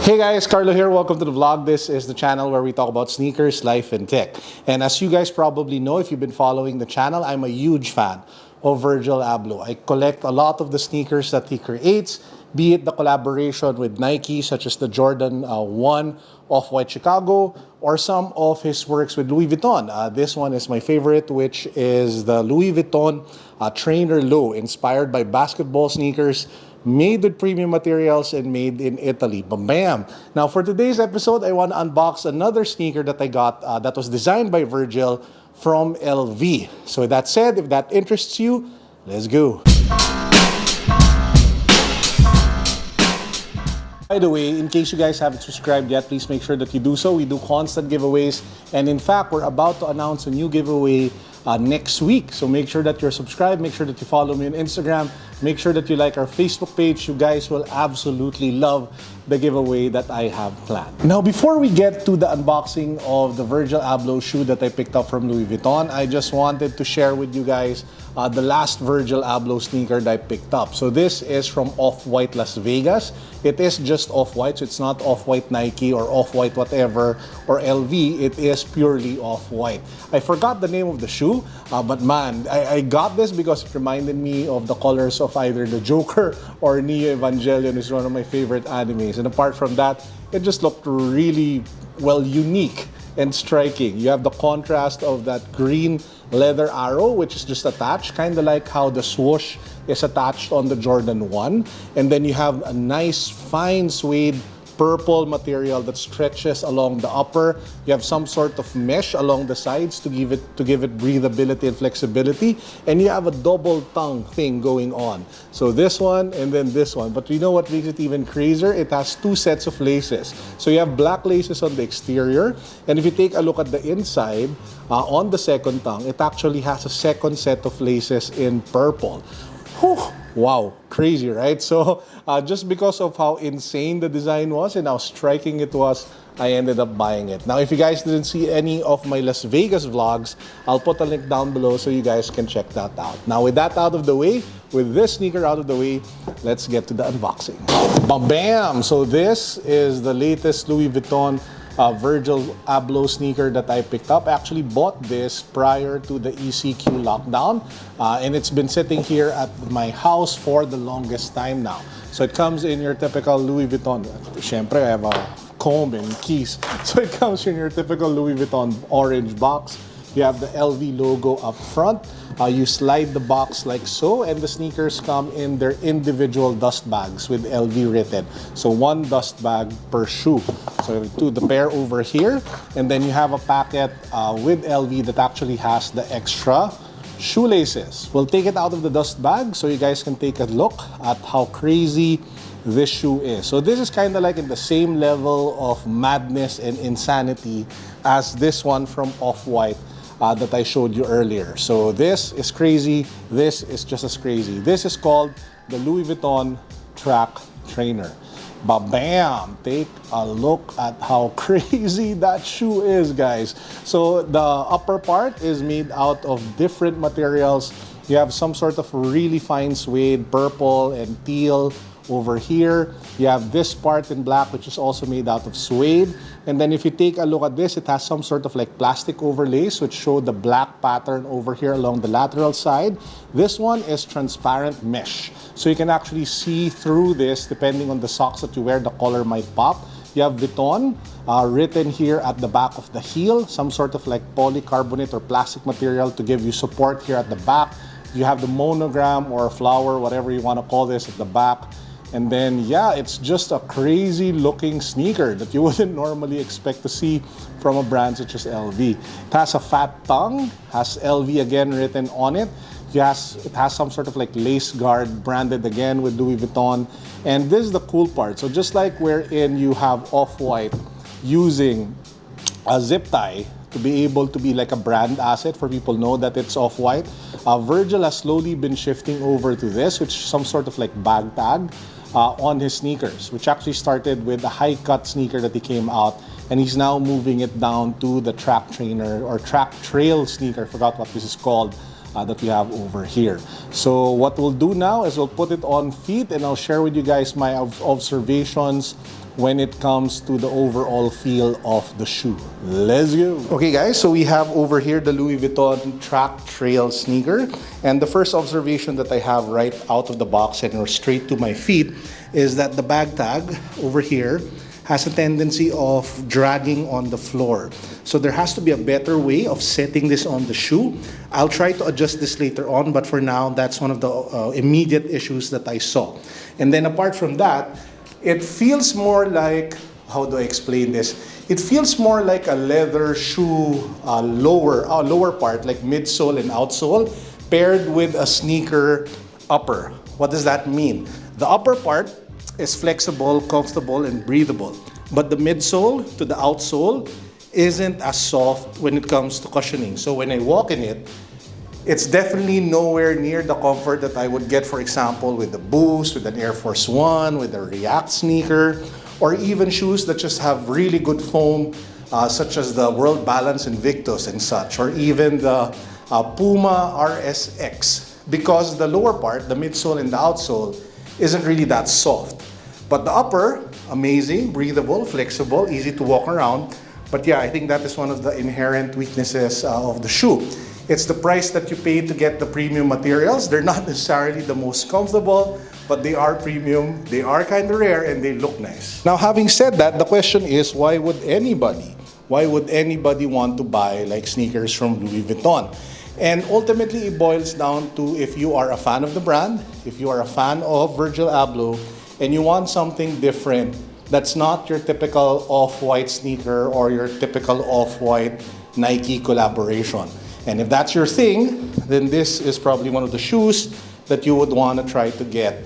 Hey guys, Carlo here. Welcome to the vlog. This is the channel where we talk about sneakers, life, and tech. And as you guys probably know, if you've been following the channel, I'm a huge fan of Virgil Abloh. I collect a lot of the sneakers that he creates, be it the collaboration with Nike, such as the Jordan 1 Off-White Chicago, or some of his works with Louis Vuitton. This one is my favorite, which is the Louis Vuitton Trainer Low, inspired by basketball sneakers, made with premium materials and made in Italy. Bam! Now for today's episode, I want to unbox another sneaker that I got that was designed by Virgil from LV. So with that said, if that interests you, let's go. By the way, in case you guys haven't subscribed yet, please make sure that you do so. We do constant giveaways, and in fact, we're about to announce a new giveaway next week. So make sure that you're subscribed, make sure that you follow me on Instagram, make sure that you like our Facebook page. You guys will absolutely love the giveaway that I have planned. Now, before we get to the unboxing of the Virgil Abloh shoe that I picked up from Louis Vuitton, I just wanted to share with you guys the last Virgil Abloh sneaker that I picked up. So this is from Off-White Las Vegas. It is just Off-White, so it's not Off-White Nike or Off-White whatever or LV. It is purely Off-White. I forgot the name of the shoe, but man, I got this because it reminded me of the colors of either the Joker or Neo Evangelion, which is one of my favorite animes. And apart from that, it just looked really, well, unique and striking. You have the contrast of that green leather arrow, which is just attached, kind of like how the swoosh is attached on the Jordan 1. And then you have a nice fine suede purple material that stretches along the upper. You have some sort of mesh along the sides to give it breathability and flexibility, and you have a double tongue thing going on. So this one and then this one. But you know what makes it even crazier? It has two sets of laces. So you have black laces on the exterior, and if you take a look at the inside, on the second tongue, it actually has a second set of laces in purple. Whew. Wow, crazy, right? So just because of how insane the design was and how striking it was, I ended up buying it. Now, if you guys didn't see any of my Las Vegas vlogs, I'll put a link down below so you guys can check that out. Now, with that out of the way, with this sneaker out of the way, let's get to the unboxing. Bam! So this is the latest Louis Vuitton Virgil Abloh sneaker that I picked up. I actually bought this prior to the ECQ lockdown, and it's been sitting here at my house for the longest time now. So it comes in your typical Louis Vuitton. Syempre, I have a comb and keys. So it comes in your typical Louis Vuitton orange box. You have the LV logo up front. You slide the box like so, and the sneakers come in their individual dust bags with LV written. So one dust bag per shoe. So to the pair over here, and then you have a packet with LV that actually has the extra shoelaces. We'll take it out of the dust bag so you guys can take a look at how crazy this shoe is. So this is kind of like in the same level of madness and insanity as this one from Off-White that I showed you earlier. So this is crazy. This is just as crazy. This is called the Louis Vuitton Track Trainer. Bam! Take a look at how crazy that shoe is, guys. So the upper part is made out of different materials. You have some sort of really fine suede, purple and teal over here. You have this part in black, which is also made out of suede. And then if you take a look at this, it has some sort of like plastic overlays which show the black pattern over here along the lateral side. This one is transparent mesh. So you can actually see through this depending on the socks that you wear, the color might pop. You have Vuitton written here at the back of the heel, some sort of like polycarbonate or plastic material to give you support here at the back. You have the monogram or flower, whatever you want to call this, at the back. And then, yeah, it's just a crazy looking sneaker that you wouldn't normally expect to see from a brand such as LV. It has a fat tongue, has LV again written on it. It has some sort of like lace guard branded again with Louis Vuitton. And this is the cool part. So just like wherein you have Off-White using a zip tie to be able to be like a brand asset for people know that it's Off-White, Virgil has slowly been shifting over to this, which is some sort of like bag tag on his sneakers, which actually started with a high cut sneaker that he came out, and he's now moving it down to the track trainer or track trail sneaker. I forgot what this is called. that we have over here. So what we'll do now is we'll put it on feet, and I'll share with you guys my observations when it comes to the overall feel of the shoe. Let's go. Okay guys, so we have over here the Louis Vuitton Track Trail sneaker, and the first observation that I have right out of the box and straight to my feet is that the bag tag over here has a tendency of dragging on the floor. So there has to be a better way of setting this on the shoe. I'll try to adjust this later on, but for now, that's one of the immediate issues that I saw. And then apart from that, it feels more like, how do I explain this? It feels more like a leather shoe lower part, like midsole and outsole, paired with a sneaker upper. What does that mean? The upper part is flexible, comfortable, and breathable. But the midsole to the outsole isn't as soft when it comes to cushioning. So when I walk in it, it's definitely nowhere near the comfort that I would get, for example, with the Boost, with an Air Force One, with a React sneaker, or even shoes that just have really good foam, such as the World Balance Invictus and such, or even the Puma RSX, because the lower part, the midsole and the outsole, isn't really that soft. But the upper, amazing, breathable, flexible, easy to walk around. But yeah, I think that is one of the inherent weaknesses of the shoe. It's the price that you pay to get the premium materials. They're not necessarily the most comfortable, but they are premium, they are kind of rare, and they look nice. Now, having said that, the question is, why would anybody want to buy like sneakers from Louis Vuitton? And ultimately, it boils down to if you are a fan of the brand, if you are a fan of Virgil Abloh, and you want something different that's not your typical off-white sneaker or your typical off-white Nike collaboration. And if that's your thing, then this is probably one of the shoes that you would want to try to get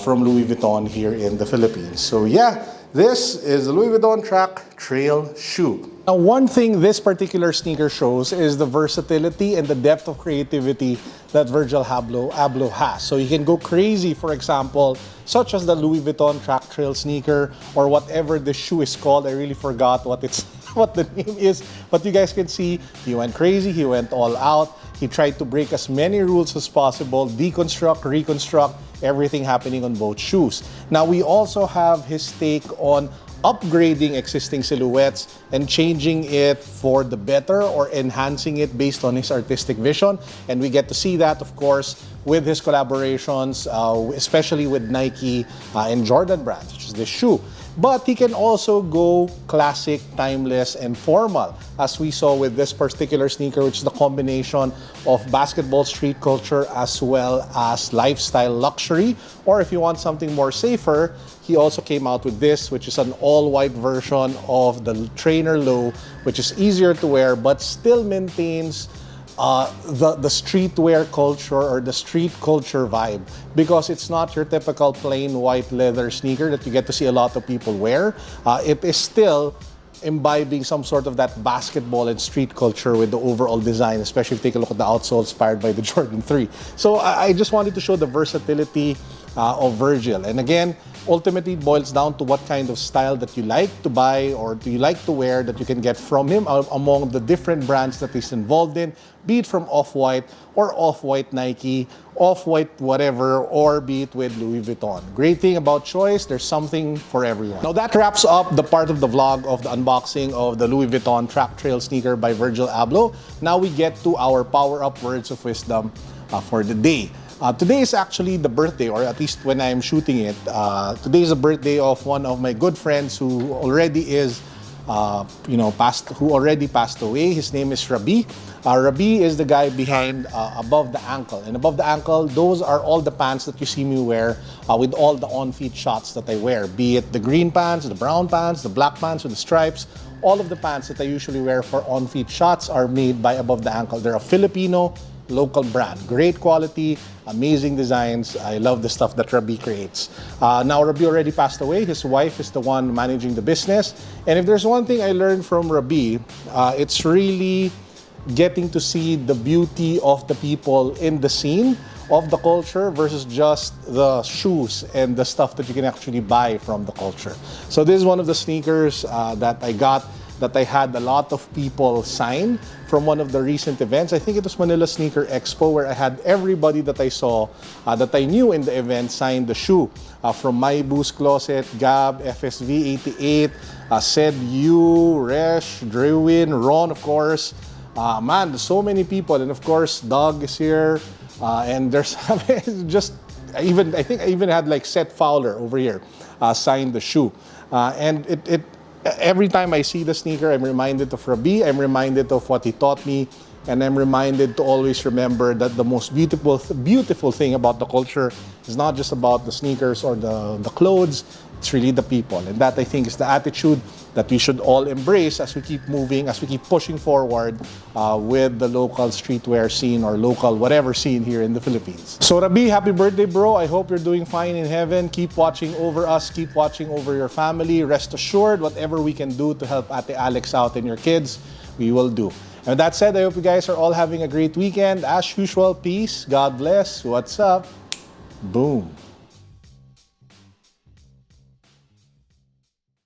from Louis Vuitton here in the Philippines. So yeah, this is the Louis Vuitton Track Trail shoe. Now, one thing this particular sneaker shows is the versatility and the depth of creativity that Virgil Abloh has. So you can go crazy, for example, such as the Louis Vuitton Track Trail sneaker, or whatever the shoe is called. I really forgot what the name is, but you guys can see he went crazy, he went all out. He tried to break as many rules as possible, deconstruct, reconstruct, everything happening on both shoes. Now, we also have his take on upgrading existing silhouettes and changing it for the better or enhancing it based on his artistic vision. And we get to see that, of course, with his collaborations, especially with Nike and Jordan brands, such as this shoe. But he can also go classic, timeless, and formal, as we saw with this particular sneaker, which is the combination of basketball street culture as well as lifestyle luxury. Or if you want something more safer, he also came out with this, which is an all-white version of the trainer low, which is easier to wear but still maintains the streetwear culture or the street culture vibe, because it's not your typical plain white leather sneaker that you get to see a lot of people wear. It is still imbibing some sort of that basketball and street culture with the overall design, especially if you take a look at the outsole inspired by the Jordan 3. So I just wanted to show the versatility of Virgil. And again, ultimately it boils down to what kind of style that you like to buy or do you like to wear that you can get from him among the different brands that he's involved in, be it from Off-White or Off-White Nike, Off-White whatever, or be it with Louis Vuitton. Great thing about choice, there's something for everyone. Now that wraps up the part of the vlog of the unboxing of the Louis Vuitton Track Trail sneaker by Virgil Abloh. Now we get to our power-up words of wisdom for the day. Today is actually the birthday, or at least when I'm shooting it, today is the birthday of one of my good friends who already is, who already passed away. His name is Rabi. Rabi is the guy behind Above the Ankle. And Above the Ankle, those are all the pants that you see me wear with all the on-feet shots that I wear. Be it the green pants, the brown pants, the black pants with the stripes. All of the pants that I usually wear for on-feet shots are made by Above the Ankle. They're a Filipino local brand. Great quality, amazing designs. I love the stuff that Rabi creates. Now, Rabi already passed away. His wife is the one managing the business. And if there's one thing I learned from Rabi, it's really getting to see the beauty of the people in the scene of the culture versus just the shoes and the stuff that you can actually buy from the culture. So this is one of the sneakers that I got that I had a lot of people sign from one of the recent events. I think it was Manila Sneaker Expo, where I had everybody that I saw, that I knew in the event, sign the shoe. From My Boost Closet, Gab, FSV88, Said You, Resh, Drewin, Ron, of course. Man, there's so many people. And of course, Doug is here. And there's just, I think I even had like Seth Fowler over here sign the shoe. And every time I see the sneaker, I'm reminded of Rabi, I'm reminded of what he taught me, and I'm reminded to always remember that the most beautiful thing about the culture is not just about the sneakers or the clothes, it's really the people. And that, I think, is the attitude that we should all embrace as we keep moving, as we keep pushing forward with the local streetwear scene or local whatever scene here in the Philippines. So Rabi, happy birthday, bro. I hope you're doing fine in heaven. Keep watching over us. Keep watching over your family. Rest assured, whatever we can do to help Ate Alex out and your kids, we will do. And with that said, I hope you guys are all having a great weekend. As usual, peace, God bless. What's up? Boom.